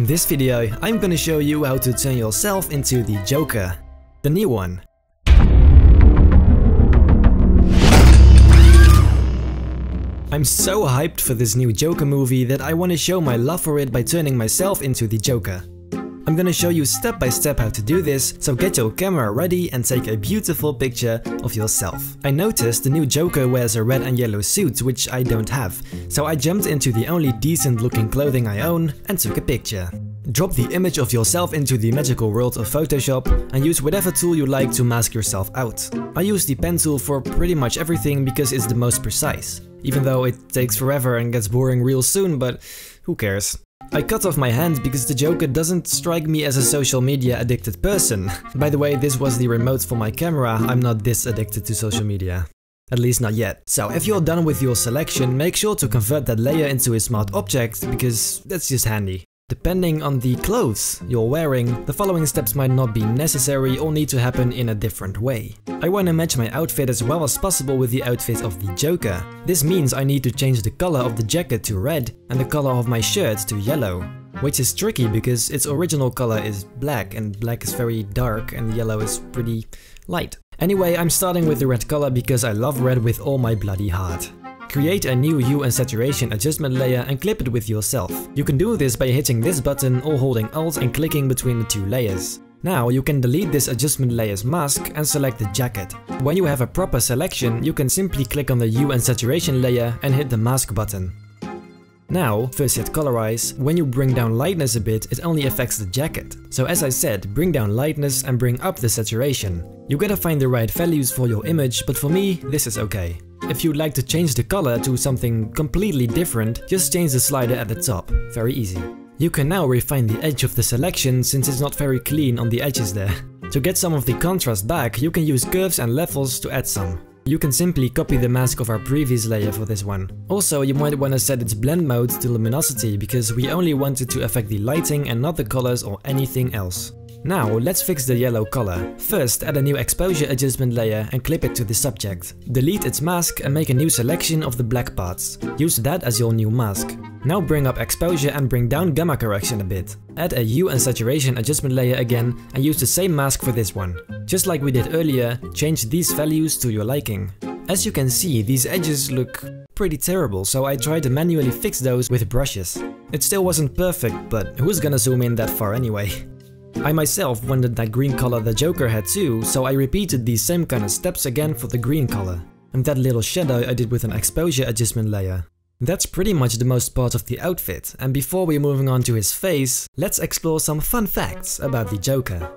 In this video, I'm gonna show you how to turn yourself into the Joker, the new one. I'm so hyped for this new Joker movie that I want to show my love for it by turning myself into the Joker. I'm gonna show you step by step how to do this, so get your camera ready and take a beautiful picture of yourself. I noticed the new Joker wears a red and yellow suit, which I don't have, so I jumped into the only decent looking clothing I own and took a picture. Drop the image of yourself into the magical world of Photoshop and use whatever tool you like to mask yourself out. I use the pen tool for pretty much everything because it's the most precise, even though it takes forever and gets boring real soon, but who cares. I cut off my hand because the Joker doesn't strike me as a social media addicted person. By the way, this was the remote for my camera. I'm not this addicted to social media. At least not yet. So if you're done with your selection, make sure to convert that layer into a smart object, because that's just handy. Depending on the clothes you're wearing, the following steps might not be necessary or need to happen in a different way. I want to match my outfit as well as possible with the outfit of the Joker. This means I need to change the color of the jacket to red and the color of my shirt to yellow. Which is tricky because its original color is black, and black is very dark and yellow is pretty light. Anyway, I'm starting with the red color because I love red with all my bloody heart. Create a new hue and saturation adjustment layer and clip it with yourself. You can do this by hitting this button or holding Alt and clicking between the two layers. Now you can delete this adjustment layer's mask and select the jacket. When you have a proper selection, you can simply click on the hue and saturation layer and hit the mask button. Now, first hit colorize. When you bring down lightness a bit, it only affects the jacket. So as I said, bring down lightness and bring up the saturation. You gotta find the right values for your image, but for me, this is okay. If you'd like to change the color to something completely different, just change the slider at the top. Very easy. You can now refine the edge of the selection since it's not very clean on the edges there. To get some of the contrast back, you can use curves and levels to add some. You can simply copy the mask of our previous layer for this one. Also, you might want to set its blend mode to luminosity because we only want it to affect the lighting and not the colors or anything else. Now, let's fix the yellow color. First, add a new exposure adjustment layer and clip it to the subject. Delete its mask and make a new selection of the black parts. Use that as your new mask. Now bring up exposure and bring down gamma correction a bit. Add a hue and saturation adjustment layer again and use the same mask for this one. Just like we did earlier, change these values to your liking. As you can see, these edges look pretty terrible, so I tried to manually fix those with brushes. It still wasn't perfect, but who's gonna zoom in that far anyway? I myself wanted that green color the Joker had too, so I repeated these same kind of steps again for the green color. And that little shadow I did with an exposure adjustment layer. That's pretty much the most part of the outfit, and before we're moving on to his face, let's explore some fun facts about the Joker.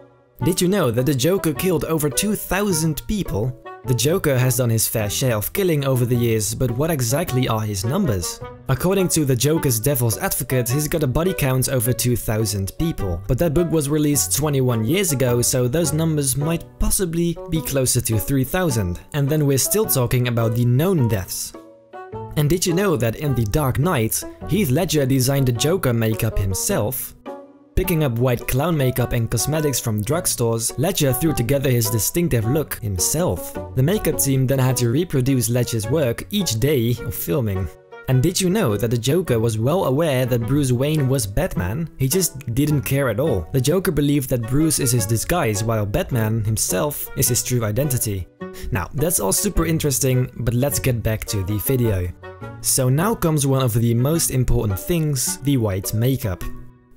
Did you know that the Joker killed over 2,000 people? The Joker has done his fair share of killing over the years, but what exactly are his numbers? According to the Joker's Devil's Advocate, he's got a body count over 2,000 people. But that book was released 21 years ago, so those numbers might possibly be closer to 3,000. And then we're still talking about the known deaths. And did you know that in The Dark Knight, Heath Ledger designed the Joker makeup himself? Picking up white clown makeup and cosmetics from drugstores, Ledger threw together his distinctive look himself. The makeup team then had to reproduce Ledger's work each day of filming. And did you know that the Joker was well aware that Bruce Wayne was Batman? He just didn't care at all. The Joker believed that Bruce is his disguise, while Batman himself is his true identity. Now, that's all super interesting, but let's get back to the video. So now comes one of the most important things, the white makeup.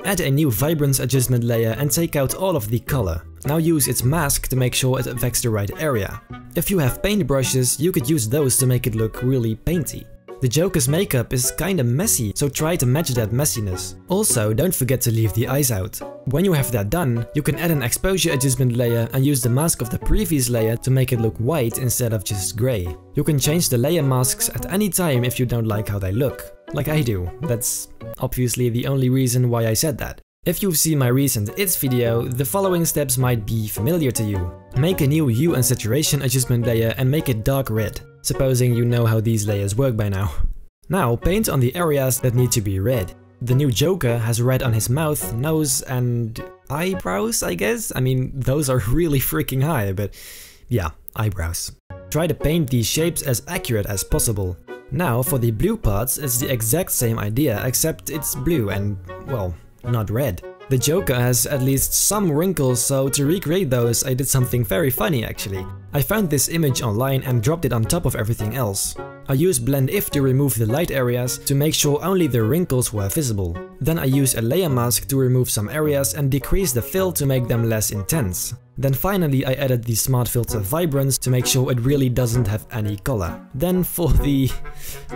Add a new vibrance adjustment layer and take out all of the color. Now use its mask to make sure it affects the right area. If you have paint brushes, you could use those to make it look really painty. The Joker's makeup is kinda messy, so try to match that messiness. Also, don't forget to leave the eyes out. When you have that done, you can add an exposure adjustment layer and use the mask of the previous layer to make it look white instead of just grey. You can change the layer masks at any time if you don't like how they look. Like I do. That's obviously the only reason why I said that. If you've seen my recent It's video, the following steps might be familiar to you. Make a new hue and saturation adjustment layer and make it dark red. Supposing you know how these layers work by now. Now paint on the areas that need to be red. The new Joker has red on his mouth, nose and eyebrows, I guess? I mean, those are really freaking high, but yeah, eyebrows. Try to paint these shapes as accurate as possible. Now for the blue parts, it's the exact same idea, except it's blue and, well, not red. The Joker has at least some wrinkles, so to recreate those I did something very funny actually. I found this image online and dropped it on top of everything else. I used Blend If to remove the light areas to make sure only the wrinkles were visible. Then I used a layer mask to remove some areas and decrease the fill to make them less intense. Then finally I added the Smart Filter Vibrance to make sure it really doesn't have any color. Then for the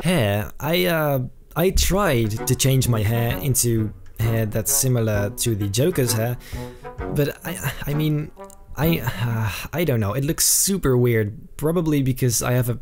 hair, I tried to change my hair into hair that's similar to the Joker's hair, but I mean, I don't know, it looks super weird, probably because I have a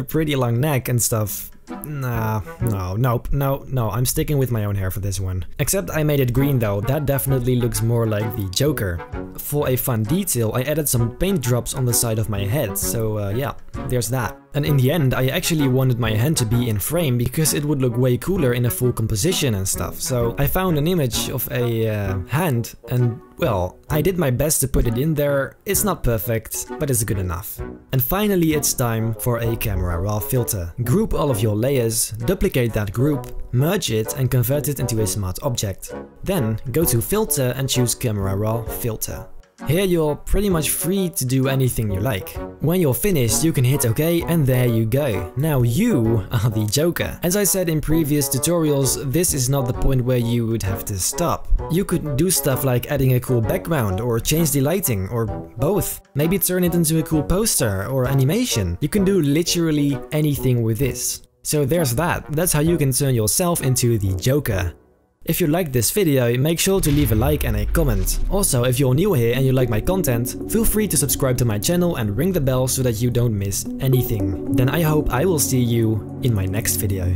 pretty long neck and stuff. Nope, I'm sticking with my own hair for this one. Except I made it green though, that definitely looks more like the Joker. For a fun detail, I added some paint drops on the side of my head, so yeah, there's that. And in the end, I actually wanted my hand to be in frame because it would look way cooler in a full composition and stuff. So I found an image of a hand and, well, I did my best to put it in there. It's not perfect, but it's good enough. And finally, it's time for a camera raw filter. Group all of your layers, duplicate that group, merge it and convert it into a smart object. Then go to Filter and choose Camera Raw Filter. Here you're pretty much free to do anything you like. When you're finished, you can hit OK and there you go. Now you are the Joker. As I said in previous tutorials, this is not the point where you would have to stop. You could do stuff like adding a cool background or change the lighting or both. Maybe turn it into a cool poster or animation. You can do literally anything with this. So there's that. That's how you can turn yourself into the Joker. If you liked this video, make sure to leave a like and a comment. Also, if you're new here and you like my content, feel free to subscribe to my channel and ring the bell so that you don't miss anything. Then I hope I will see you in my next video.